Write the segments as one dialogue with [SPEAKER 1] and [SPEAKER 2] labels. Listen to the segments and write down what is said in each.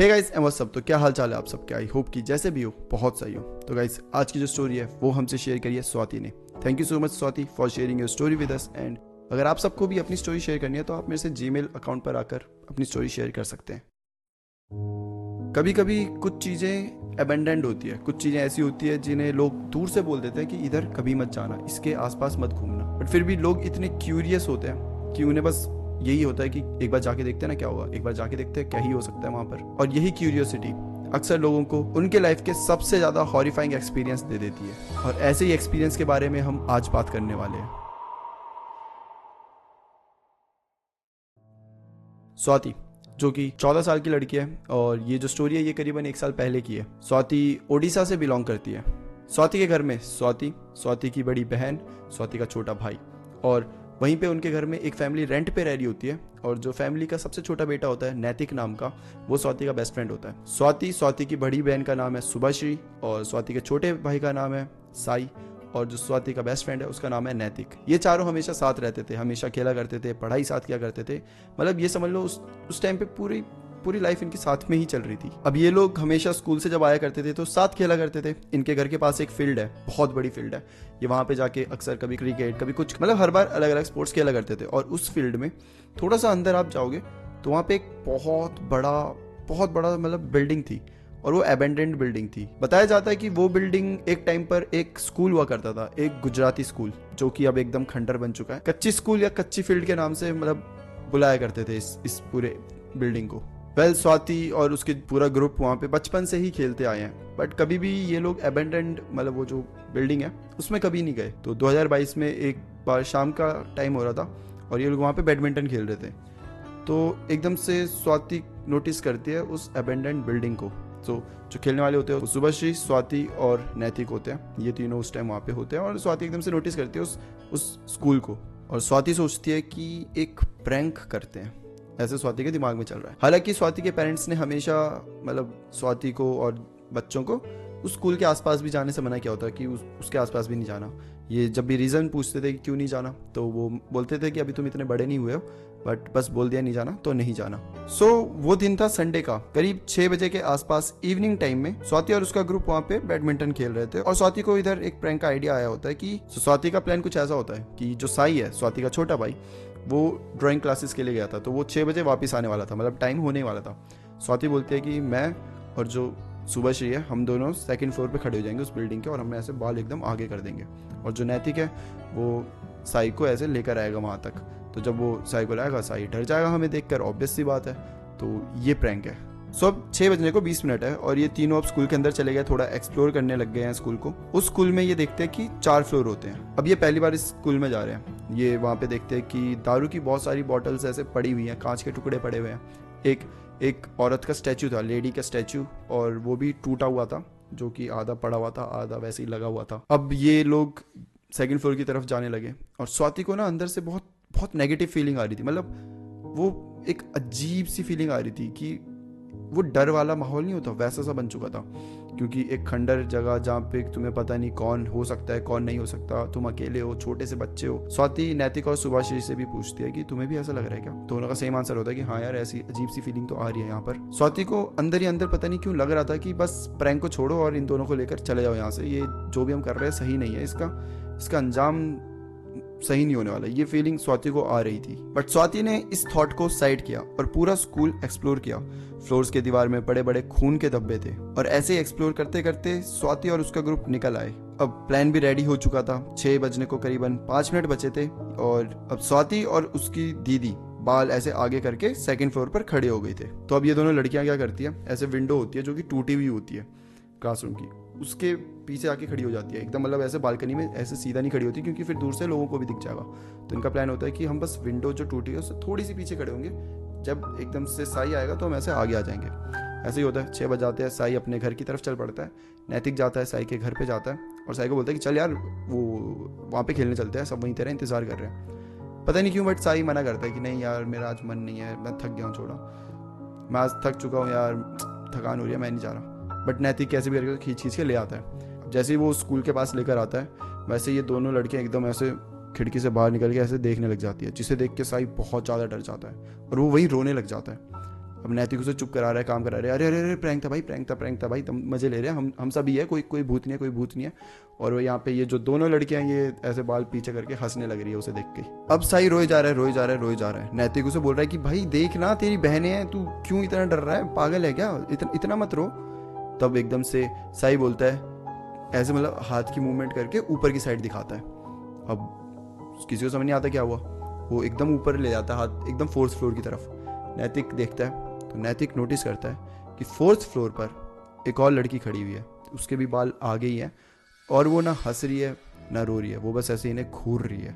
[SPEAKER 1] Hey guys and what's up. तो क्या हाल चाल है आप सबके? आई होप कि जैसे भी हो बहुत सही हो। तो गाइस आज की जो स्टोरी है वो हमसे शेयर करी है स्वाति ने। Thank you so much Swati for sharing your story with us. And अगर आप सबको भी अपनी स्टोरी शेयर करनी है तो आप मेरे से जीमेल अकाउंट पर आकर अपनी स्टोरी शेयर कर सकते हैं। कभी कभी कुछ चीज़ें अबेंडेंड होती है, कुछ चीज़ें ऐसी होती है जिन्हें लोग दूर से बोल देते हैं कि इधर कभी मत जाना, इसके आसपास मत घूमना, बट फिर भी लोग इतने क्यूरियस होते हैं कि उन्हें बस यही होता है कि एक बार जाके देखते हैं ना क्या होगा, एक बार जाके देखते हैं क्या ही हो सकता है वहाँ पर। और यही क्यूरियोसिटी अक्सर लोगों को उनके लाइफ के सबसे ज़्यादा हॉरिफाइंग एक्सपीरियंस दे देती है। और ऐसे ही एक्सपीरियंस के बारे में हम आज बात करने वाले हैं। स्वाति जो कि 14 साल की लड़की है, और ये जो स्टोरी है ये करीबन 1 साल पहले की है। स्वाति ओडिशा से बिलोंग करती है। स्वाति के घर में स्वाति की बड़ी बहन, स्वाति का छोटा भाई, और वहीं पे उनके घर में एक फैमिली रेंट पे रह रही होती है। और जो फैमिली का सबसे छोटा बेटा होता है नैतिक नाम का, वो स्वाति का बेस्ट फ्रेंड होता है। स्वाति की बड़ी बहन का नाम है सुभाश्री, और स्वाति के छोटे भाई का नाम है साई, और जो स्वाति का बेस्ट फ्रेंड है उसका नाम है नैतिक। ये चारों हमेशा साथ रहते थे, हमेशा खेला करते थे, पढ़ाई साथ किया करते थे। मतलब ये समझ लो उस टाइम पे पूरी लाइफ इनकी साथ में ही चल रही थी। अब ये लोग हमेशा स्कूल से जब आया करते थे तो साथ खेला करते थे। इनके घर के पास एक फील्ड है, बहुत बड़ी फील्ड है। ये वहाँ पे जाके अक्सर कभी क्रिकेट, कभी कुछ, मतलब हर बार अलग अलग स्पोर्ट्स खेला करते थे। और उस फील्ड में थोड़ा सा अंदर आप जाओगे तो वहाँ पे एक बहुत बड़ा मतलब बिल्डिंग थी, और वो अबेंडेंड बिल्डिंग थी। बताया जाता है कि वो बिल्डिंग एक टाइम पर एक स्कूल हुआ करता था, एक गुजराती स्कूल, जो कि अब एकदम खंडर बन चुका है। कच्ची स्कूल या कच्ची फील्ड के नाम से मतलब बुलाया करते थे इस पूरे बिल्डिंग को। स्वाति और उसके पूरा ग्रुप वहाँ पे बचपन से ही खेलते आए हैं, बट कभी भी ये लोग अबेंडेंड, मतलब वो जो बिल्डिंग है उसमें कभी नहीं गए। तो 2022 में एक बार शाम का टाइम हो रहा था और ये लोग वहाँ पे बैडमिंटन खेल रहे थे। तो एकदम से स्वाति नोटिस करती है उस अबेंडेंड बिल्डिंग को। तो जो खेलने वाले होते हैं सुभाश्री, स्वाति और नैतिक होते हैं, ये तीनों उस टाइम वहाँ पे होते हैं। और स्वाति एकदम से नोटिस करती है उस स्कूल को, और स्वाति सोचती है कि एक प्रैंक करते हैं, ऐसे स्वाति के दिमाग में चल रहा है। हालांकि स्वाति के पेरेंट्स ने हमेशा मतलब स्वाति को और बच्चों को उस स्कूल के आसपास भी जाने से मना किया होता है कि उसके आसपास भी नहीं जाना। ये जब भी रीज़न पूछते थे कि क्यों नहीं जाना, तो वो बोलते थे कि अभी तुम इतने बड़े नहीं हुए हो, बट बस बोल दिया नहीं जाना तो नहीं जाना। वो दिन था संडे का, करीब 6 बजे के आसपास इवनिंग टाइम में स्वाति और उसका ग्रुप वहाँ पे बैडमिंटन खेल रहे थे। और स्वाति को इधर एक प्रैंक का आइडिया आया होता है कि स्वाति का प्लान कुछ ऐसा होता है कि जो साई है, स्वाति का छोटा भाई, वो ड्राइंग क्लासेस के लिए गया था, तो वो 6 बजे वापस आने वाला था, मतलब टाइम होने वाला था। स्वाति बोलती है कि मैं और जो सुभाश्री है, हम दोनों सेकंड फ्लोर पे खड़े हो जाएंगे उस बिल्डिंग के, और हम ऐसे बाल एकदम आगे कर देंगे, और जो नैतिक है वो साई को ऐसे लेकर आएगा वहाँ तक। तो जब वो साई को लाएगा, साई डर जाएगा हमें देखकर, ऑब्वियस सी बात है। तो ये प्रैंक है। अब 6 बजने को 20 मिनट है और ये तीनों अब स्कूल के अंदर चले गए, थोड़ा एक्सप्लोर करने लग गए हैं स्कूल को। उस स्कूल में ये देखते हैं कि 4 फ्लोर होते हैं। अब ये पहली बार इस स्कूल में जा रहे हैं। ये वहाँ पे देखते हैं कि दारू की बहुत सारी बॉटल्स ऐसे पड़ी हुई हैं, कांच के टुकड़े पड़े हुए हैं। एक औरत का स्टैचू था, लेडी का स्टैचू, और वो भी टूटा हुआ था, जो कि आधा पड़ा हुआ था, आधा वैसे ही लगा हुआ था। अब ये लोग सेकंड फ्लोर की तरफ जाने लगे, और स्वाति को ना अंदर से बहुत नेगेटिव फीलिंग आ रही थी। मतलब वो एक अजीब सी फीलिंग आ रही थी कि वो डर वाला माहौल नहीं होता, वैसा सा बन चुका था। क्योंकि एक खंडर जगह जहाँ पे तुम्हें पता नहीं कौन हो सकता है कौन नहीं हो सकता, तुम अकेले हो, छोटे से बच्चे हो। स्वाति नैतिक और सुभाश्री से भी पूछती है कि तुम्हें भी ऐसा लग रहा है क्या? दोनों का सेम आंसर होता है कि हाँ यार, ऐसी अजीब सी फीलिंग तो आ रही है यहाँ पर। स्वाति को अंदर ही अंदर पता नहीं क्यों लग रहा था कि बस प्रैंक को छोड़ो और इन दोनों को लेकर चले जाओ यहाँ से। ये जो भी हम कर रहे हैं सही नहीं है, इसका अंजाम सही नहीं होने वाला। ये फीलिंग स्वाति को आ रही थी, बट स्वाति ने इस थॉट को साइड किया और पूरा स्कूल एक्सप्लोर किया। फ्लोर्स के दीवार में बड़े बड़े खून के धब्बे थे, और ऐसे एक्सप्लोर करते करते स्वाति और उसका ग्रुप निकल आए। अब प्लान भी रेडी हो चुका था। 6 बजने को करीबन 5 मिनट बचे थे, और अब स्वाति और उसकी दीदी बाल ऐसे आगे करके सेकंड फ्लोर पर खड़े हो गए थे। तो अब ये दोनों लड़कियां क्या करती है, ऐसे विंडो होती है जो कि टूटी हुई होती है क्लासरूम की, उसके पीछे आके खड़ी हो जाती है एकदम, मतलब ऐसे बालकनी में ऐसे सीधा नहीं खड़ी होती, क्योंकि फिर दूर से लोगों को भी दिख जाएगा। तो इनका प्लान होता है कि हम बस विंडो जो टूटी है उससे थोड़ी सी पीछे खड़े होंगे, जब एकदम से साई आएगा तो हम ऐसे आगे आ जाएंगे। ऐसे ही होता है। 6 बज जाते हैं, साई अपने घर की तरफ चल पड़ता है। नैतिक जाता है साई के घर पे जाता है, और साई को बोलता है कि चल यार वो वहाँ पे खेलने चलते हैं, सब वहीं तेरा इंतजार कर रहे हैं। पता नहीं क्यों बट साई मना करता है कि नहीं यार, मेरा आज मन नहीं है, मैं थक गया हूँ, छोड़ो, मैं आज थक चुका हूँ यार, थकान हो रही है, मैं नहीं जा रहा। बट नैतिक कैसे भी करके खींच के ले आता है। जैसे ही वो स्कूल के पास लेकर आता है, वैसे ये दोनों लड़के एकदम ऐसे खिड़की से बाहर निकल के ऐसे देखने लग जाती है, जिसे देख के साई बहुत ज़्यादा डर जाता है और वो वहीं रोने लग जाता है। अब नैतिक उसे चुप करा रहा है, काम करा रहा है, अरे अरे अरे प्रैंक था भाई, प्रैंक था भाई, तुम मजे ले रहे हैं, हम सब ही है, कोई भूत नहीं है, कोई भूत नहीं है। और वो यहाँ पे ये जो दोनों लड़कियां ये ऐसे बाल पीछे करके हंसने लग रही है उसे देख के। अब साई रोए जा रहा है। नैतिक उसे बोल रहा है कि भाई देख ना, तेरी बहनें हैं, तू क्यों इतना डर रहा है, पागल है क्या, इतना मत रो। तब एकदम से साई बोलता है, ऐसे मतलब हाथ की मूवमेंट करके ऊपर की साइड दिखाता है। अब किसी को समझ नहीं आता क्या हुआ, वो एकदम ऊपर ले जाता है हाथ, एकदम 4th फ्लोर की तरफ। नैतिक देखता है तो नैतिक नोटिस करता है कि 4th फ्लोर पर एक और लड़की खड़ी हुई है, उसके भी बाल आगे ही हैं और वो ना हंस रही है ना रो रही है, वो बस ऐसे इन्हें घूर रही है,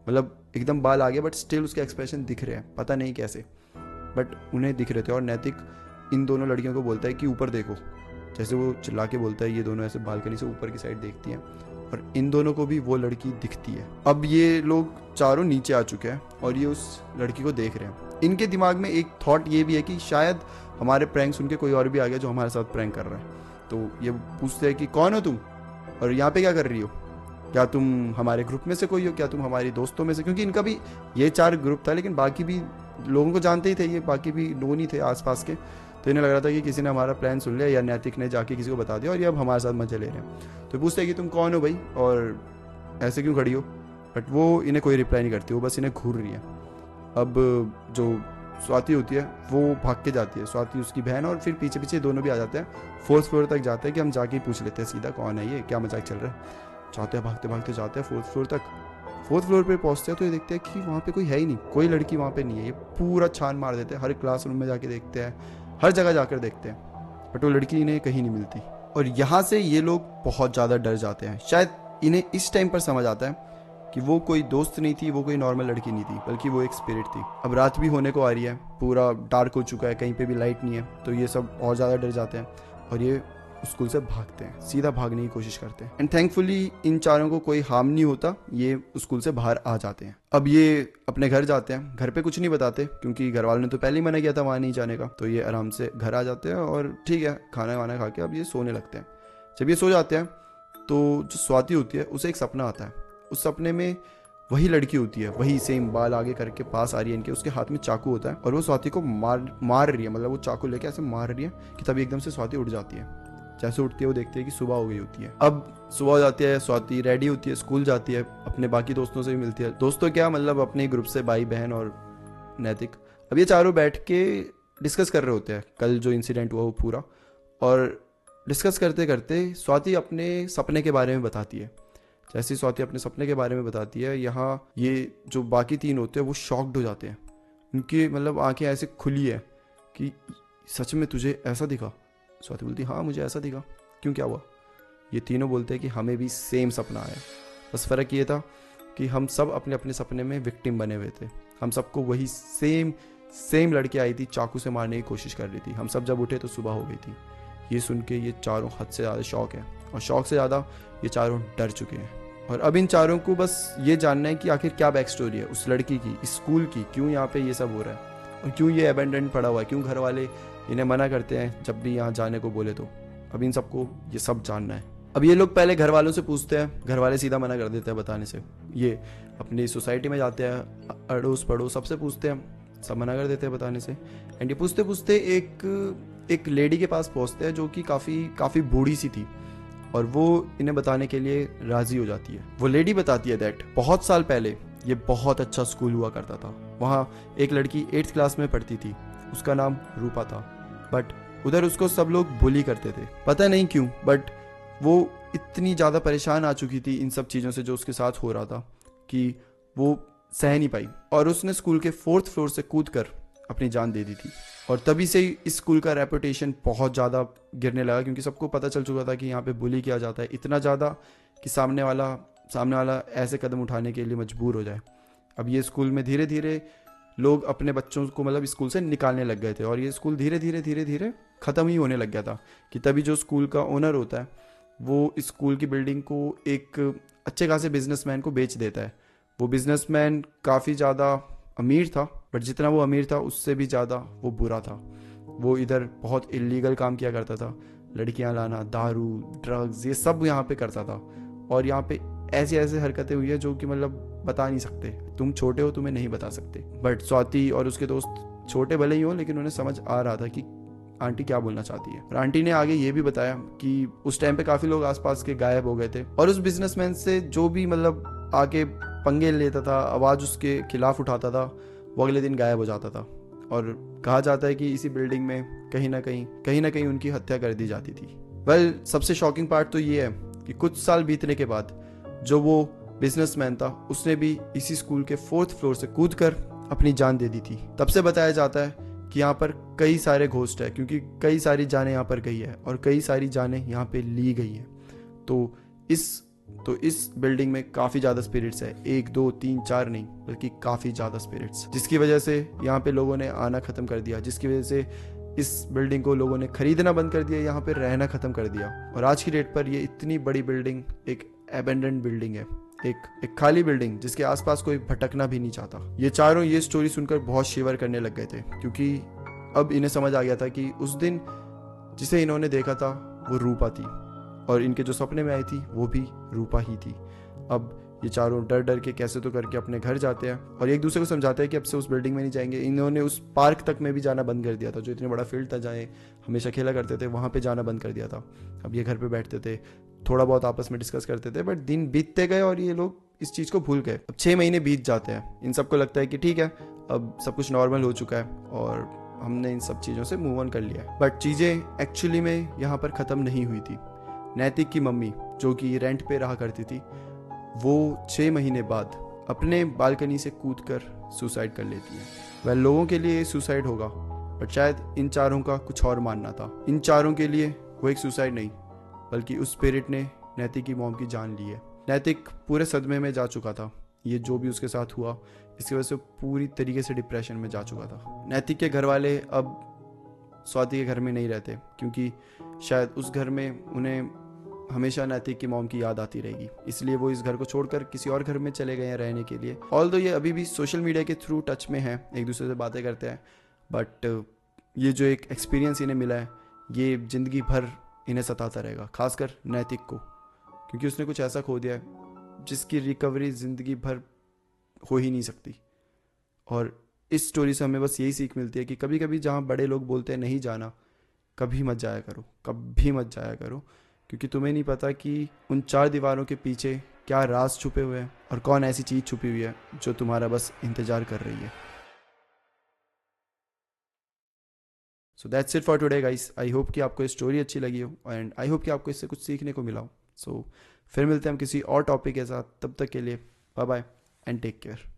[SPEAKER 1] मतलब एकदम बाल आगे बट स्टिल उसके एक्सप्रेशन दिख रहे हैं, पता नहीं कैसे बट उन्हें दिख रहे थे। और नैतिक इन दोनों लड़कियों को बोलता है कि ऊपर देखो, जैसे वो चिल्ला के बोलता है, ये दोनों ऐसे बालकनी से ऊपर की साइड देखती हैं और इन दोनों को भी वो लड़की दिखती है। अब ये लोग चारों नीचे आ चुके हैं और ये उस लड़की को देख रहे हैं। इनके दिमाग में एक थॉट ये भी है कि शायद हमारे प्रैंक सुन के कोई और भी आ गया जो हमारे साथ प्रैंक कर रहा है। तो ये पूछते हैं कि कौन हो तुम और यहाँ पे क्या कर रही हो, क्या तुम हमारे ग्रुप में से कोई हो, क्या तुम हमारी दोस्तों में से, क्योंकि इनका भी ये 4 ग्रुप था लेकिन बाकी भी लोगों को जानते ही थे, ये बाकी भी नोन ही थे आसपास के। तो इन्हें लग रहा था कि किसी ने हमारा प्लान सुन लिया या नैतिक ने जाके किसी को बता दिया और ये अब हमारे साथ मजे ले रहे हैं। तो पूछते हैं कि तुम कौन हो भाई और ऐसे क्यों खड़ी हो, बट वो इन्हें कोई रिप्लाई नहीं करती, वो बस इन्हें घूर रही है। अब जो स्वाति होती है वो भाग के जाती है, स्वाति उसकी बहन और फिर पीछे पीछे दोनों भी आ जाते हैं। 4th फ्लोर तक जाते हैं कि हम जाके पूछ लेते हैं सीधा कौन है ये, क्या मजाक चल रहा है। जाते हैं भागते भागते जाते हैं 4th फ्लोर तक। 4th फ्लोर पे पहुंचते हैं तो ये देखते हैं कि वहाँ पे कोई है ही नहीं, कोई लड़की वहाँ पे नहीं है। ये पूरा छान मार देते हैं, हर क्लासरूम में जाके देखते हैं, हर जगह जाकर देखते हैं बट वो लड़की इन्हें कहीं नहीं मिलती। और यहाँ से ये लोग बहुत ज़्यादा डर जाते हैं। शायद इन्हें इस टाइम पर समझ आता है कि वो कोई दोस्त नहीं थी, वो कोई नॉर्मल लड़की नहीं थी, बल्कि वो एक स्पिरिट थी। अब रात भी होने को आ रही है, पूरा डार्क हो चुका है, कहीं पे भी लाइट नहीं है, तो ये सब और ज़्यादा डर जाते हैं और ये स्कूल से भागते हैं, सीधा भागने की कोशिश करते हैं। एंड थैंकफुली इन चारों को कोई हार्म नहीं होता, ये स्कूल से बाहर आ जाते हैं। अब ये अपने घर जाते हैं, घर पे कुछ नहीं बताते क्योंकि घर वालों ने तो पहले ही मना किया था वहाँ नहीं जाने का। तो ये आराम से घर आ जाते हैं और ठीक है, खाना वाना खा के अब ये सोने लगते हैं। जब ये सो जाते हैं तो जो स्वाति होती है उसे एक सपना आता है। उस सपने में वही लड़की होती है, वही सेम बाल आगे करके पास आ रही है इनके, उसके हाथ में चाकू होता है और वो स्वाति को मार रही है, मतलब वो चाकू लेके ऐसे मार रही है कि तभी एकदम से स्वाति उठ जाती है। जैसे उठती है वो देखती है कि सुबह हो गई होती है। अब सुबह हो जाती है, स्वाति रेडी होती है, स्कूल जाती है, अपने बाकी दोस्तों से भी मिलती है। दोस्तों क्या मतलब अपने ग्रुप से भाई बहन और नैतिक। अब ये चारों बैठ के डिस्कस कर रहे होते हैं कल जो इंसिडेंट हुआ वो पूरा, और डिस्कस करते करते स्वाति अपने सपने के बारे में बताती है। जैसे स्वाति अपने सपने के बारे में बताती है, यहाँ ये जो बाकी 3 होते हैं वो शॉक्ड हो जाते हैं। उनकी मतलब आंखें ऐसे खुली है कि सच में तुझे ऐसा दिखा। स्वाति बोलती हाँ मुझे ऐसा दिखा, क्यों क्या हुआ। ये तीनों बोलते हैं कि हमें भी सेम सपना आया, बस फ़र्क ये था कि हम सब अपने अपने सपने में विक्टिम बने हुए थे। हम सबको वही सेम लड़की आई थी, चाकू से मारने की कोशिश कर रही थी। हम सब जब उठे तो सुबह हो गई थी। ये सुन के ये चारों हद से ज़्यादा शौक है और शौक से ज़्यादा ये चारों डर चुके हैं। और अब इन चारों को बस ये जानना है कि आखिर क्या बैक स्टोरी है उस लड़की की, इस स्कूल की, क्यों यहाँ पे ये सब हो रहा है और क्यों ये अबेंडन पड़ा हुआ है, क्यों घर वाले इन्हें मना करते हैं जब भी यहाँ जाने को बोले। तो अब इन सबको ये सब जानना है। अब ये लोग पहले घर वालों से पूछते हैं, घर वाले सीधा मना कर देते हैं बताने से। ये अपनी सोसाइटी में जाते हैं, अड़ोस पड़ोस सबसे पूछते हैं, सब मना कर देते हैं बताने से। एंड ये पूछते पूछते एक लेडी के पास पहुँचते हैं जो कि काफ़ी बूढ़ी सी थी और वो इन्हें बताने के लिए राजी हो जाती है। वो लेडी बताती है दैट बहुत साल पहले ये बहुत अच्छा स्कूल हुआ करता था। वहाँ एक लड़की 8th क्लास में पढ़ती थी, उसका नाम रूपा था, बट उधर उसको सब लोग बुली करते थे, पता नहीं क्यों। बट वो इतनी ज़्यादा परेशान आ चुकी थी इन सब चीज़ों से जो उसके साथ हो रहा था कि वो सह नहीं पाई और उसने स्कूल के 4th फ्लोर से कूद कर अपनी जान दे दी थी। और तभी से ही इस स्कूल का रेपुटेशन बहुत ज़्यादा गिरने लगा क्योंकि सबको पता चल चुका था कि यहाँ पे बुली किया जाता है, इतना ज़्यादा कि सामने वाला ऐसे कदम उठाने के लिए मजबूर हो जाए। अब ये स्कूल में धीरे धीरे लोग अपने बच्चों को मतलब स्कूल से निकालने लग गए थे और ये स्कूल धीरे धीरे ख़त्म ही होने लग गया था। कि तभी जो स्कूल का ओनर होता है वो इस स्कूल की बिल्डिंग को एक अच्छे खासे बिजनेसमैन को बेच देता है। वो बिजनेसमैन काफ़ी ज़्यादा अमीर था, बट जितना वो अमीर था उससे भी ज़्यादा वो बुरा था। वो इधर बहुत इलीगल काम किया करता था, लड़कियां लाना, दारू, ड्रग्स, ये सब यहाँ पे करता था। और यहाँ पे ऐसी हरकतें हुई है जो कि मतलब बता नहीं सकते, तुम छोटे हो तुम्हें नहीं बता सकते। बट स्वाति और उसके दोस्त छोटे भले ही हों लेकिन उन्हें समझ आ रहा था कि आंटी क्या बोलना चाहती है। और आंटी ने आगे ये भी बताया कि उस टाइम पे काफ़ी लोग आसपास के गायब हो गए थे और उस बिजनेसमैन से जो भी मतलब आके पंगे लेता था, आवाज़ उसके खिलाफ उठाता था, वो अगले दिन गायब हो जाता था। और कहा जाता है कि इसी बिल्डिंग में कहीं ना कहीं उनकी हत्या कर दी जाती थी। वेल, सबसे शॉकिंग पार्ट तो ये है कि कुछ साल बीतने के बाद जो वो बिजनेसमैन था उसने भी इसी स्कूल के 4th फ्लोर से कूदकर अपनी जान दे दी थी। तब से बताया जाता है कि यहाँ पर कई सारे घोस्ट है, क्योंकि कई सारी जानें यहाँ पर गई है और कई सारी जानें यहाँ पे ली गई हैं। तो इस बिल्डिंग में काफ़ी ज़्यादा स्पिरिट्स है, 1 2 3 4 नहीं बल्कि काफ़ी ज़्यादा स्पिरिट्स, जिसकी वजह से यहाँ पे लोगों ने आना ख़त्म कर दिया, जिसकी वजह से इस बिल्डिंग को लोगों ने खरीदना बंद कर दिया, यहाँ पे रहना ख़त्म कर दिया। और आज की डेट पर ये इतनी बड़ी बिल्डिंग एक एबेंडेंड बिल्डिंग है, एक खाली बिल्डिंग जिसके आसपास कोई भटकना भी नहीं चाहता। ये चारों ये स्टोरी सुनकर बहुत शिवर करने लग गए थे, क्योंकि अब इन्हें समझ आ गया था कि उस दिन जिसे इन्होंने देखा था वो रूपा थी और इनके जो सपने में आई थी वो भी रूपा ही थी। अब ये चारों डर डर के कैसे तो करके अपने घर जाते हैं और एक दूसरे को समझाते हैं कि अब से उस बिल्डिंग में नहीं जाएंगे। इन्होंने उस पार्क तक में भी जाना बंद कर दिया था, जो इतने बड़ा फील्ड था जहाँ हमेशा खेला करते थे, वहाँ पे जाना बंद कर दिया था। अब ये घर पे बैठते थे, थोड़ा बहुत आपस में डिस्कस करते थे, बट दिन बीतते गए और ये लोग इस चीज़ को भूल गए। अब 6 महीने बीत जाते हैं, इन सबको लगता है कि ठीक है अब सब कुछ नॉर्मल हो चुका है और हमने इन सब चीज़ों से मूव ऑन कर लिया है। बट चीज़ें एक्चुअली में यहाँ पर ख़त्म नहीं हुई थी। नैतिक की मम्मी, जो कि रेंट पे रहा करती थी, वो 6 महीने बाद अपने बालकनी से कूदकर सुसाइड कर लेती है। वह लोगों के लिए सुसाइड होगा, बट शायद इन चारों का कुछ और मानना था। इन चारों के लिए वो एक सुसाइड नहीं बल्कि उस स्पिरिट ने नैतिक की मॉम की जान ली है। नैतिक पूरे सदमे में जा चुका था, ये जो भी उसके साथ हुआ इसकी वजह से पूरी तरीके से डिप्रेशन में जा चुका था। नैतिक के घर वाले अब स्वाति के घर में नहीं रहते, क्योंकि शायद उस घर में उन्हें हमेशा नैतिक की मॉम की याद आती रहेगी, इसलिए वो इस घर को छोड़कर किसी और घर में चले गए हैं रहने के लिए। ऑल्दो ये अभी भी सोशल मीडिया के थ्रू टच में हैं, एक दूसरे से बातें करते हैं, बट ये जो एक एक्सपीरियंस इन्हें मिला है ये ज़िंदगी भर इन्हें सताता रहेगा, खासकर नैतिक को, क्योंकि उसने कुछ ऐसा खो दिया है जिसकी रिकवरी ज़िंदगी भर हो ही नहीं सकती। और इस स्टोरी से हमें बस यही सीख मिलती है कि कभी कभी जहाँ बड़े लोग बोलते हैं नहीं जाना, कभी मत जाया करो, कभी मत जाया करो, क्योंकि तुम्हें नहीं पता कि उन 4 दीवारों के पीछे क्या राज छुपे हुए हैं और कौन ऐसी चीज़ छुपी हुई है जो तुम्हारा बस इंतज़ार कर रही है। So that's it for today guys. I hope कि आपको ये स्टोरी अच्छी लगी हो एंड आई होप कि आपको इससे कुछ सीखने को मिला हो। सो फिर मिलते हैं हम किसी और टॉपिक के साथ, तब तक के लिए bye bye and take care.